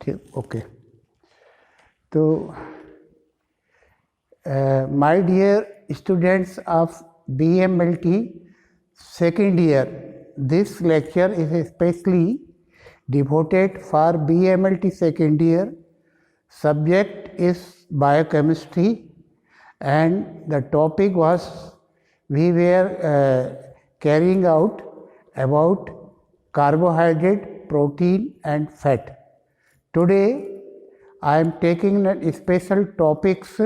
ठीक, ओके। तो my dear students of BMLT second year, this lecture is especially devoted for BMLT second year. Subject is biochemistry and the topic was we were carrying out about carbohydrate, protein and fat. Today I am taking special topics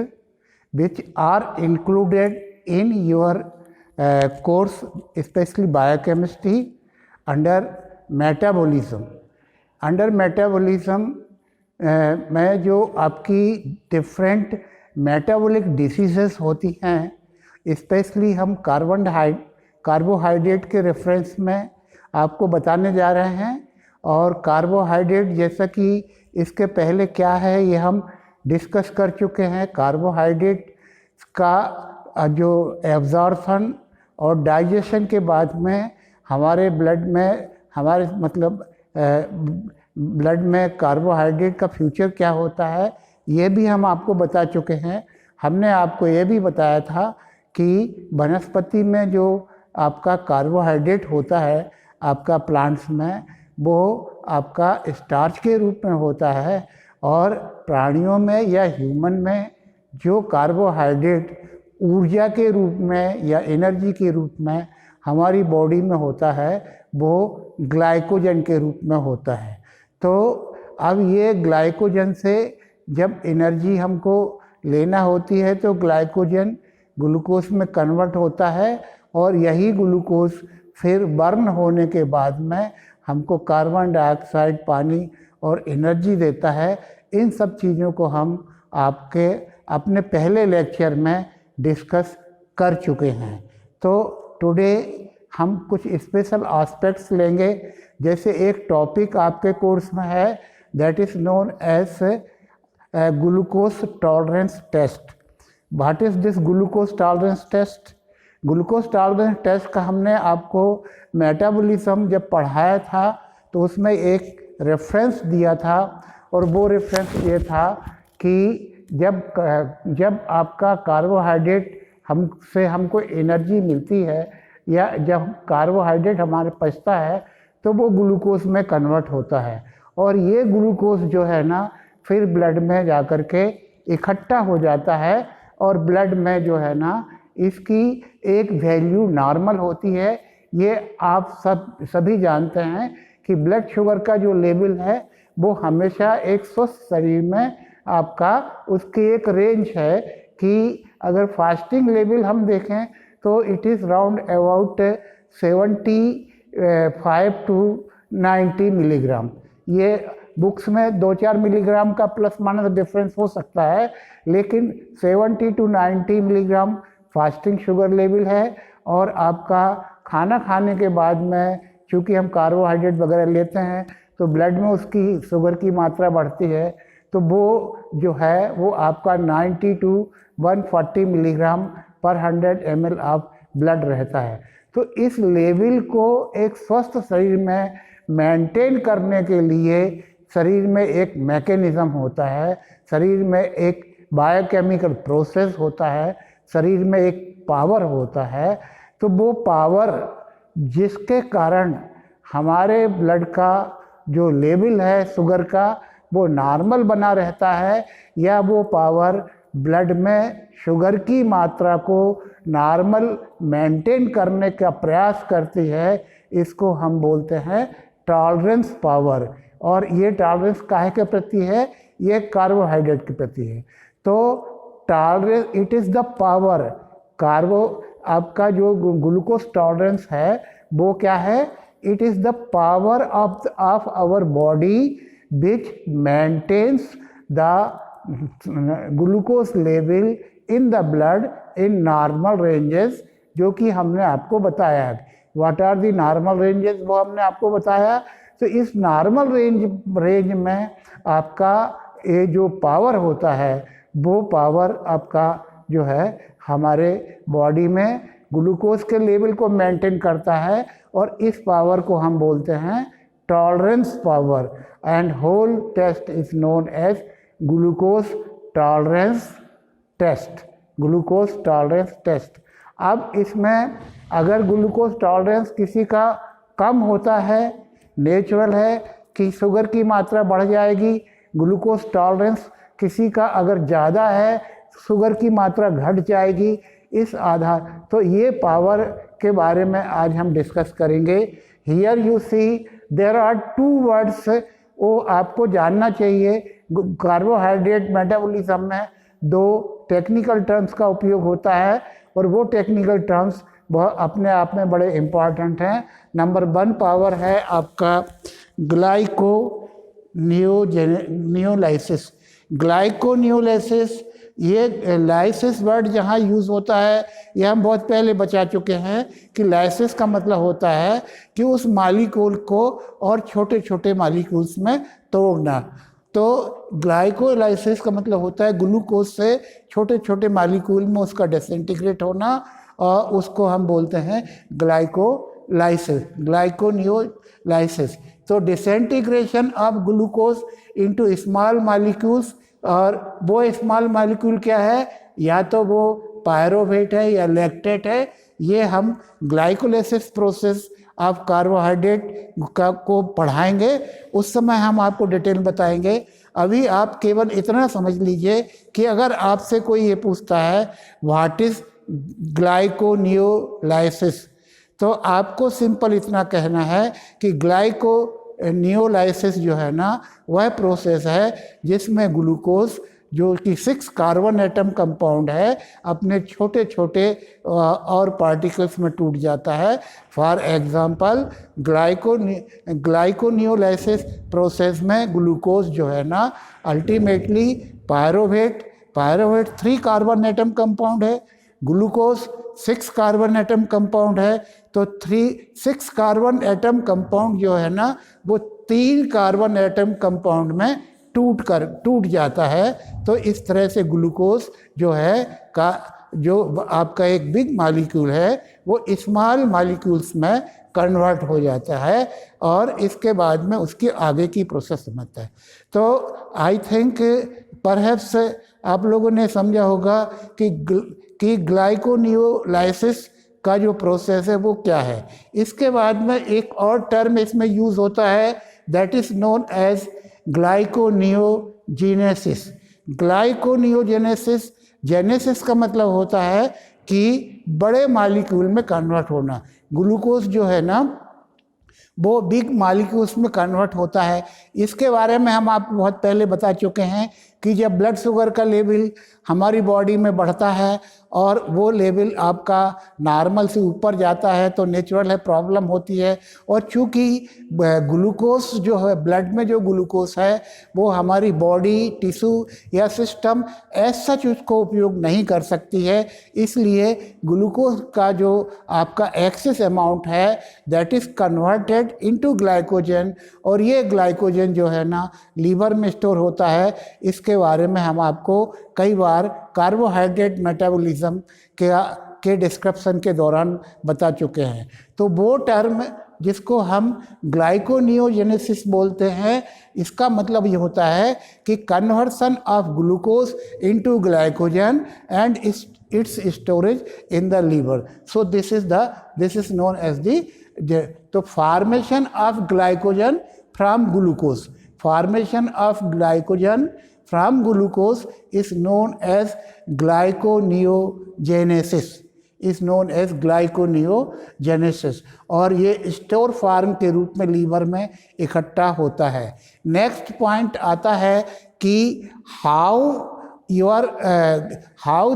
which are included in your course, especially biochemistry, under metabolism. Under metabolism में जो आपकी different metabolic diseases होती हैं, specially हम carbohydrate के reference में आपको बताने जा रहे हैं। और कार्बोहाइड्रेट जैसा कि इसके पहले क्या है ये हम डिस्कस कर चुके हैं। कार्बोहाइड्रेट का जो एब्जॉर्प्शन और डाइजेशन के बाद में हमारे ब्लड में ब्लड में कार्बोहाइड्रेट का फ्यूचर क्या होता है ये भी हम आपको बता चुके हैं। हमने आपको ये भी बताया था कि वनस्पति में जो आपका कार्बोहाइड्रेट होता है आपका प्लांट्स में, वो आपका स्टार्च के रूप में होता है। और प्राणियों में या ह्यूमन में जो कार्बोहाइड्रेट ऊर्जा के रूप में या एनर्जी के रूप में हमारी बॉडी में होता है वो ग्लाइकोजन के रूप में होता है। तो अब ये ग्लाइकोजन से जब एनर्जी हमको लेना होती है तो ग्लाइकोजन ग्लूकोज में कन्वर्ट होता है और यही ग्लूकोज फिर बर्न होने के बाद में हमको कार्बन डाइऑक्साइड, पानी और एनर्जी देता है। इन सब चीज़ों को हम आपके अपने पहले लेक्चर में डिस्कस कर चुके हैं। तो टुडे हम कुछ स्पेशल एस्पेक्ट्स लेंगे। जैसे एक टॉपिक आपके कोर्स में है that is known as glucose tolerance test. What is this glucose tolerance test? Glucose tolerance test का हमने आपको मेटाबॉलिज्म जब पढ़ाया था तो उसमें एक रेफरेंस दिया था और वो रेफरेंस ये था कि जब आपका कार्बोहाइड्रेट हमको एनर्जी मिलती है या जब कार्बोहाइड्रेट हमारे पचता है तो वो ग्लूकोज में कन्वर्ट होता है और ये ग्लूकोज जो है ना फिर ब्लड में जा कर के इकट्ठा हो जाता है और ब्लड में जो है ना इसकी एक वैल्यू नॉर्मल होती है। ये आप सभी जानते हैं कि ब्लड शुगर का जो लेवल है वो हमेशा एक स्वस्थ शरीर में आपका उसकी एक रेंज है कि अगर फास्टिंग लेवल हम देखें तो it is round about 75 to 90 milligram. ये बुक्स में 2-4 मिलीग्राम का प्लस माइनस डिफरेंस हो सकता है, लेकिन 70 to 90 milligram fasting sugar level है। और आपका खाना खाने के बाद में चूँकि हम कार्बोहाइड्रेट वगैरह लेते हैं तो ब्लड में उसकी शुगर की मात्रा बढ़ती है, तो वो जो है वो आपका 90 to 140 मिलीग्राम पर 100 ml ऑफ ब्लड रहता है। तो इस लेवल को एक स्वस्थ शरीर में मेंटेन करने के लिए शरीर में एक मैकेनिज़्म होता है, शरीर में एक बायोकेमिकल प्रोसेस होता है, शरीर में एक पावर होता है। तो वो पावर जिसके कारण हमारे ब्लड का जो लेवल है शुगर का वो नॉर्मल बना रहता है या वो पावर ब्लड में शुगर की मात्रा को नॉर्मल मेंटेन करने का प्रयास करती है, इसको हम बोलते हैं टॉलरेंस पावर। और ये टॉलरेंस काहे के प्रति है? ये कार्बोहाइड्रेट के प्रति है। तो tolerance it is the power. आपका जो ग्लूकोज टॉलरेंस है वो क्या है? It is the power of our body which maintains the glucose level in the blood in normal ranges, जो कि हमने आपको बताया है। What are the normal ranges? वो हमने आपको बताया। तो इस नॉर्मल रेंज में आपका ये जो पावर होता है वो पावर आपका जो है हमारे बॉडी में ग्लूकोज के लेवल को मेंटेन करता है और इस पावर को हम बोलते हैं tolerance power. and whole test is known as glucose tolerance test, glucose tolerance test. अब इसमें अगर ग्लूकोज टॉलरेंस किसी का कम होता है, नेचुरल है कि शुगर की मात्रा बढ़ जाएगी, ग्लूकोज टॉलरेंस किसी का अगर ज़्यादा है, शुगर की मात्रा घट जाएगी। इस आधार तो ये पावर के बारे में आज हम डिस्कस करेंगे। Here you see there are two words, वो आपको जानना चाहिए। कार्बोहाइड्रेट मेटाबॉलिज्म में दो टेक्निकल टर्म्स का उपयोग होता है और वो टेक्निकल टर्म्स बहुत अपने आप में बड़े इम्पॉर्टेंट हैं। नंबर 1 पावर है आपका ग्लाइकोनियोलाइसिस। ग्लाइकोनियोलाइसिस, ये लाइसिस वर्ड जहाँ यूज़ होता है ये हम बहुत पहले बचा चुके हैं कि लाइसिस का मतलब होता है कि उस मालिक्यूल को और छोटे छोटे मालिक्यूल्स में तोड़ना। तो ग्लाइकोलाइसिस का मतलब होता है ग्लूकोज से छोटे छोटे मालिक्यूल में उसका डिसइंटीग्रेट होना, और उसको हम बोलते हैं ग्लाइकोलाइसिस, ग्लाइकोनियोलाइसिस। तो disintegration of glucose into small molecules, और वो स्मॉल मालिक्यूल क्या है, या तो वो पायरोवेट है या लैक्टेट है। ये हम ग्लाइकोलाइसिस प्रोसेस आप कार्बोहाइड्रेट को पढ़ाएंगे, उस समय हम आपको डिटेल बताएंगे। अभी आप केवल इतना समझ लीजिए कि अगर आपसे कोई ये पूछता है व्हाट इज़ ग्लाइकोनियोलाइसिस, तो आपको सिंपल इतना कहना है कि ग्लाइकोनियोलाइसिस जो है ना, वह प्रोसेस है जिसमें ग्लूकोज जो कि 6 कार्बन एटम कंपाउंड है अपने छोटे छोटे और पार्टिकल्स में टूट जाता है। फॉर एग्जांपल ग्लाइकोनियोलाइसिस प्रोसेस में ग्लूकोज जो है ना ultimately pyruvate 3 carbon atom compound है, ग्लूकोज 6 कार्बन एटम कंपाउंड है। तो 6 कार्बन एटम कंपाउंड जो है ना वो 3 कार्बन एटम कंपाउंड में टूट जाता है। तो इस तरह से ग्लूकोज जो है का जो आपका एक बिग मॉलिक्यूल है वो स्मॉल मॉलिक्यूल्स में कन्वर्ट हो जाता है, और इसके बाद में उसकी आगे की प्रोसेस समझता है। तो आई थिंक परहैप्स आप लोगों ने समझा होगा कि ग्लाइकोनियोलाइसिस का जो प्रोसेस है वो क्या है। इसके बाद में एक और टर्म इसमें यूज़ होता है, that is known as glyconeogenesis. Glyconeogenesis, genesis का मतलब होता है कि बड़े मॉलिक्यूल में कन्वर्ट होना। ग्लूकोज जो है ना वो बिग मॉलिक्यूल्स में कन्वर्ट होता है। इसके बारे में हम आपको बहुत पहले बता चुके हैं कि जब ब्लड शुगर का लेवल हमारी बॉडी में बढ़ता है और वो लेवल आपका नॉर्मल से ऊपर जाता है तो नेचुरल है प्रॉब्लम होती है। और चूँकि ग्लूकोज जो है ब्लड में जो ग्लूकोज है वो हमारी बॉडी टिश्यू या सिस्टम एज सच उसको उपयोग नहीं कर सकती है, इसलिए ग्लूकोज का जो आपका एक्सेस अमाउंट है that is converted into glycogen, और ये ग्लाइकोजन जो है ना लीवर में स्टोर होता है। इसके बारे में हम आपको कई बार कार्बोहाइड्रेट मेटाबॉलिज्म के डिस्क्रिप्शन के दौरान बता चुके हैं। तो वो टर्म जिसको हम ग्लाइकोनियोजेनेसिस बोलते हैं, इसका मतलब ये होता है कि conversion of glucose into glycogen and its storage in the liver. So this is known as तो formation of glycogen from glucose, formation of glycogen from glucose is known as glyconeogenesis, और ये स्टोर फार्म के रूप में liver में इकट्ठा होता है। नेक्स्ट पॉइंट आता है कि how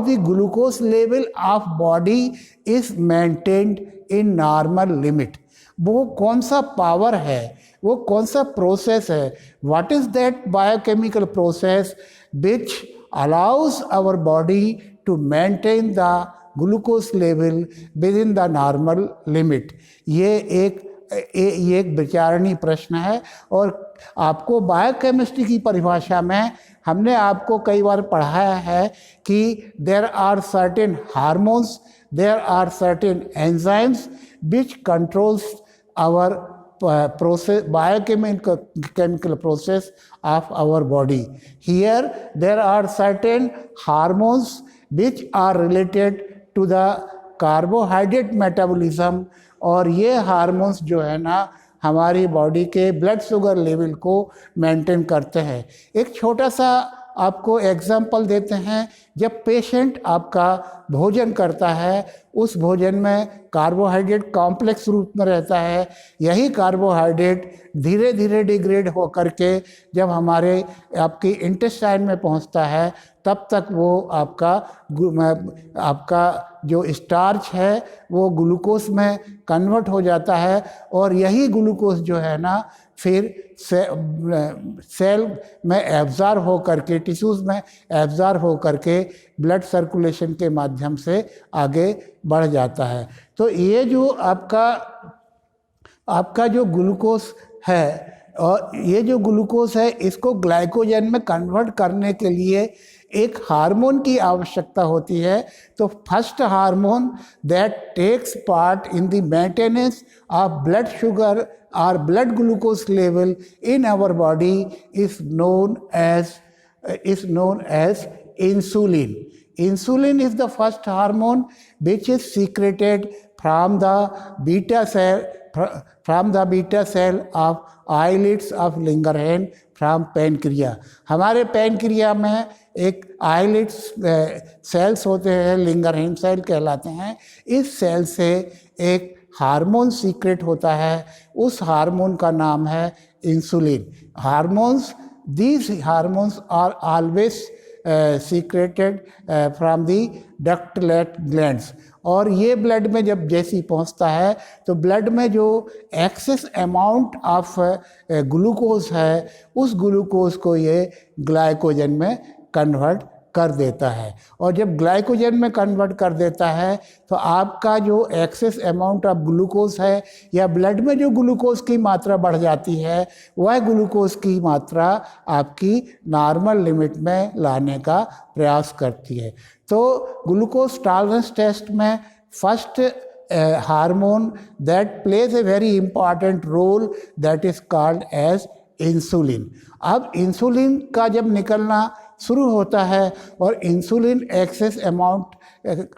the glucose level of body is maintained in normal limit. वो कौन सा पावर है, वो कौन सा प्रोसेस है, what is that biochemical process which allows our body to maintain the glucose level within the normal limit. ये एक विचारणीय प्रश्न है, और आपको बायोकेमिस्ट्री की परिभाषा में हमने आपको कई बार पढ़ाया है कि there are certain hormones, there are certain enzymes which controls our biochemical process of our body. Here there are certain hormones which are related to the carbohydrate metabolism, और ये हार्मोन्स जो है ना हमारी बॉडी के ब्लड शुगर लेवल को maintain करते हैं। एक छोटा सा आपको एग्जाम्पल देते हैं। जब पेशेंट आपका भोजन करता है, उस भोजन में कार्बोहाइड्रेट कॉम्प्लेक्स रूप में रहता है। यही कार्बोहाइड्रेट धीरे धीरे डिग्रेड हो करके जब हमारे आपकी इंटेस्टाइन में पहुंचता है, तब तक वो आपका जो स्टार्च है वो ग्लूकोज में कन्वर्ट हो जाता है, और यही ग्लूकोज जो है ना फिर सेल में एब्जॉर्ब हो करके, टिश्यूज़ में एब्जॉर्ब हो करके ब्लड सर्कुलेशन के माध्यम से आगे बढ़ जाता है। तो ये जो आपका जो ग्लूकोज है, और ये जो ग्लूकोज है इसको ग्लाइकोजन में कन्वर्ट करने के लिए एक हार्मोन की आवश्यकता होती है। तो first hormone that takes part in the maintenance of blood sugar और blood glucose level in our body is known as insulin. Insulin is the first hormone which is secreted from the beta cell of islets of Langerhans from pancreas. हमारे pancreas में एक islets sales होते हैं, लिंगरहैन cell कहलाते हैं। इस cell से एक हार्मोन सीक्रेट होता है, उस हार्मोन का नाम है insulin. These hormones are always secreted from the ductal glands, और ये ब्लड में जब जैसी पहुंचता है तो ब्लड में जो एक्सेस अमाउंट ऑफ ग्लूकोज है, उस ग्लूकोज को ये ग्लाइकोजन में कन्वर्ट कर देता है। और जब ग्लाइकोजन में कन्वर्ट कर देता है तो आपका जो एक्सेस अमाउंट ऑफ ग्लूकोज है, या ब्लड में जो ग्लूकोज की मात्रा बढ़ जाती है, वह ग्लूकोज की मात्रा आपकी नॉर्मल लिमिट में लाने का प्रयास करती है। तो ग्लूकोज टॉलरेंस टेस्ट में first hormone that plays a very important role that is called as insulin. अब इंसुलिन का जब निकलना शुरू होता है और insulin excess amount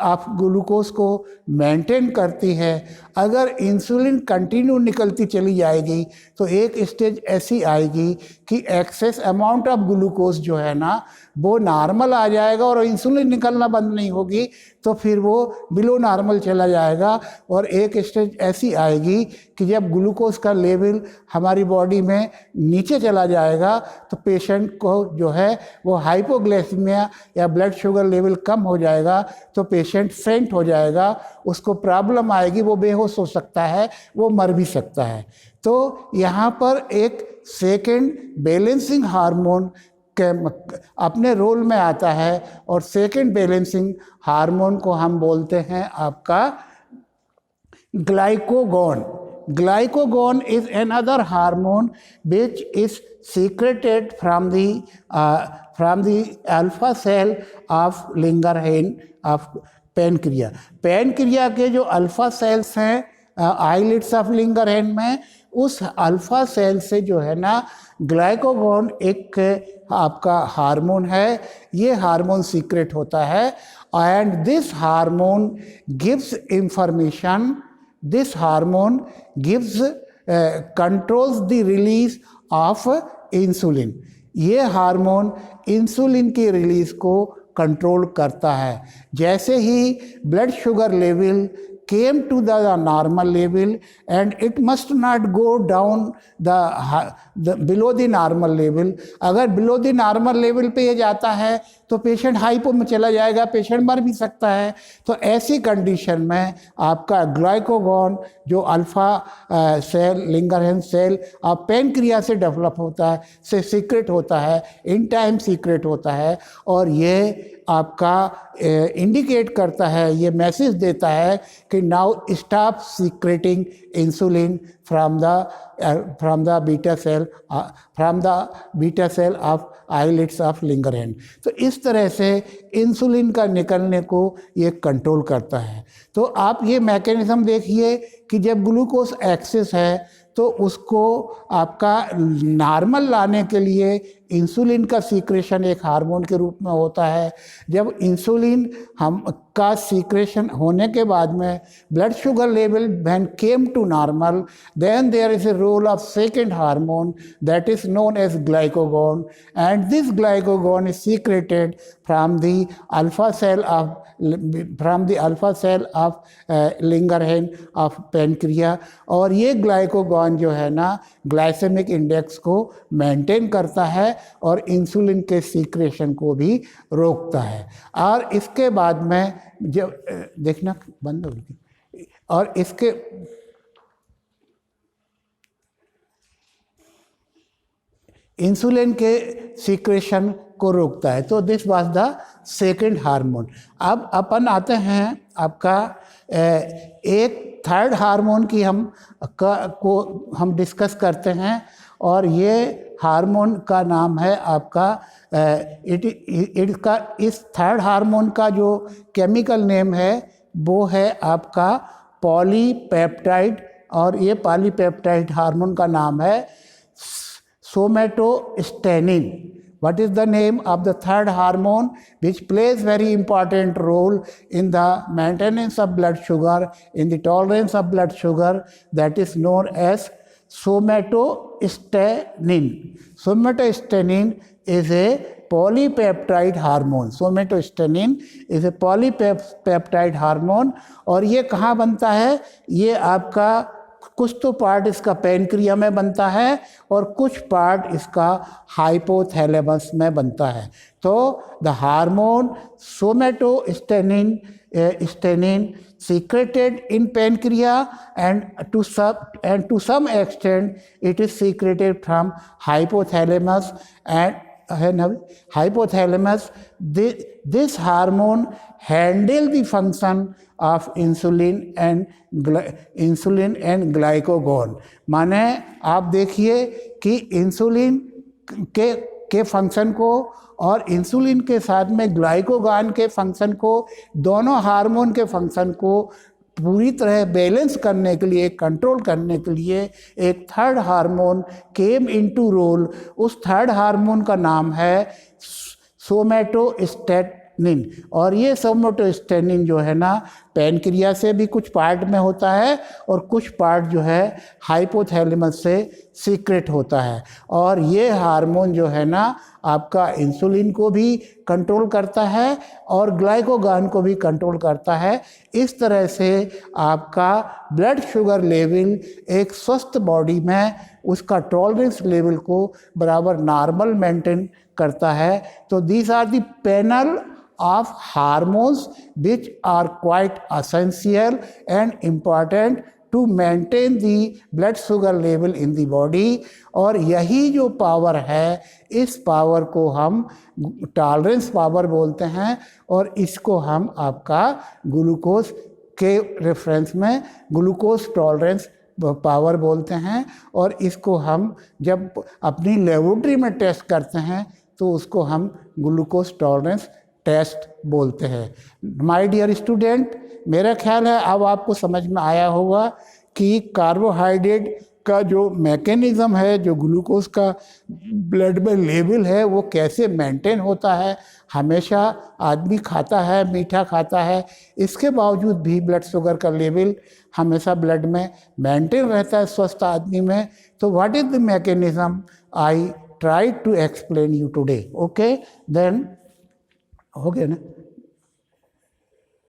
of glucose को मेंटेन करती है, अगर इंसुलिन कंटिन्यू निकलती चली जाएगी तो एक स्टेज ऐसी आएगी कि एक्सेस अमाउंट ऑफ ग्लूकोज जो है ना वो नॉर्मल आ जाएगा, और इंसुलिन निकलना बंद नहीं होगी तो फिर वो बिलो नॉर्मल चला जाएगा। और एक स्टेज ऐसी आएगी कि जब ग्लूकोज का लेवल हमारी बॉडी में नीचे चला जाएगा तो पेशेंट को जो है वो हाइपोग्लाइसेमिया या ब्लड शुगर लेवल कम हो जाएगा, तो पेशेंट फेंट हो जाएगा, उसको प्रॉब्लम आएगी, वो बेहोश हो सकता है, वो मर भी सकता है। तो यहाँ पर एक सेकेंड बैलेंसिंग हार्मोन के अपने रोल में आता है, और सेकेंड बैलेंसिंग हार्मोन को हम बोलते हैं आपका ग्लाइकोगॉन। Glycagon is another hormone which is secreted from the alpha cell of Langerhans of pancreas. Pancreas के जो अल्फा सेल्स हैं आइलेट्स ऑफ लिंगरहैन में, उस अल्फा सेल से जो है ना ग्लाइकोगॉन एक आपका हार्मोन है, ये हार्मोन सीक्रेट होता है। And this hormone gives information, this hormone gives controls the release of insulin. ये हार्मोन इंसुलिन की रिलीज को कंट्रोल करता है। जैसे ही blood sugar level came to the normal level, and it must not go down below the normal level. अगर below the normal level पे ये जाता है तो पेशेंट हाइपो में चला जाएगा, पेशेंट मर भी सकता है। तो ऐसी कंडीशन में आपका ग्लाइकोगॉन जो अल्फा सेल लिंगरहैन सेल आप पैनक्रिया से डेवलप होता है, से सीक्रेट होता है, इन टाइम सीक्रेट होता है, और ये आपका इंडिकेट करता है, ये मैसेज देता है कि now stop secreting insulin from the beta cell of islets of Langerhans. तो इस तरह से इंसुलिन का निकलने को ये कंट्रोल करता है। तो आप ये मैकेनिज्म देखिए कि जब ग्लूकोज एक्सेस है तो उसको आपका नॉर्मल लाने के लिए इंसुलिन का सीक्रेशन एक हार्मोन के रूप में होता है। जब इंसुलिन हम का सीक्रेशन होने के बाद में blood sugar level when came to normal, then there is a role of second hormone that is known as glycagon, and this glycagon is secreted from the alpha cell of Langerhans of pancreas, और ये ग्लाइकोगॉन जो है ना glycaemic index को maintain करता है और insulin के सीक्रेशन को भी रोकता है। और इसके बाद में जब देखना बंद हो गई, और इसके इंसुलिन के सीक्रेशन को रोकता है। तो this was the second hormone. अब अपन आते हैं आपका एक थर्ड हार्मोन की हम डिस्कस करते हैं, और ये हार्मोन का नाम है आपका इस थर्ड हार्मोन का जो केमिकल नेम है वो है आपका पॉलीपेप्टाइड, और ये पॉलीपेप्टाइड हार्मोन का नाम है somatostatin. What is the name of the third hormone which plays very important role in the maintenance of blood sugar, in the tolerance of blood sugar? That is known as somatostatin. Somatostatin is a polypeptide hormone. Somatostatin is a polypeptide hormone, और ये कहाँ बनता है? ये आपका कुछ तो part इसका पेनक्रिया में बनता है और कुछ पार्ट इसका हाइपोथैलेमस में बनता है। तो the hormone somatostatin secreted in pancreas, and to some extent it is secreted from hypothalamus, and hypothalamus. This hormone handle the function of insulin and glycagon. माने आप देखिए कि इंसुलिन के फंक्शन को और इंसुलिन के साथ में ग्लाइकोगॉन के फंक्शन को, दोनों हार्मोन के फंक्शन को पूरी तरह बैलेंस करने के लिए, कंट्रोल करने के लिए एक third hormone came into role. उस थर्ड हार्मोन का नाम है सोमेटोस्टेनिन, और ये सोमेटोस्टेनिन जो है ना पैनक्रिया से भी कुछ पार्ट में होता है और कुछ पार्ट जो है हाइपोथैलेमस से सीक्रेट होता है। और ये हार्मोन जो है ना आपका इंसुलिन को भी कंट्रोल करता है और ग्लाइकोगॉन को भी कंट्रोल करता है। इस तरह से आपका ब्लड शुगर लेवल एक स्वस्थ बॉडी में उसका टॉलरेंस लेवल को बराबर नॉर्मल मेंटेन करता है। तो these are the panel of hormones which are quite essential and important to maintain the blood sugar level in the body। और यही जो पावर है, इस पावर को हम टॉलरेंस पावर बोलते हैं, और इसको हम आपका ग्लूकोज के रेफरेंस में ग्लूकोज टॉलरेंस पावर बोलते हैं। और इसको हम जब अपनी लेबोरेटरी में टेस्ट करते हैं तो उसको हम ग्लूकोज टॉलरेंस टेस्ट बोलते हैं। माय डियर स्टूडेंट, मेरा ख्याल है अब आपको समझ में आया होगा कि कार्बोहाइड्रेट का जो मैकेनिज़्म है, जो ग्लूकोज का ब्लड में लेवल है, वो कैसे मेंटेन होता है। हमेशा आदमी खाता है, मीठा खाता है, इसके बावजूद भी ब्लड शुगर का लेवल हमेशा ब्लड में मेंटेन रहता है स्वस्थ आदमी में। तो what is the mechanism I try to explain you today. Okay, then हो गया ना।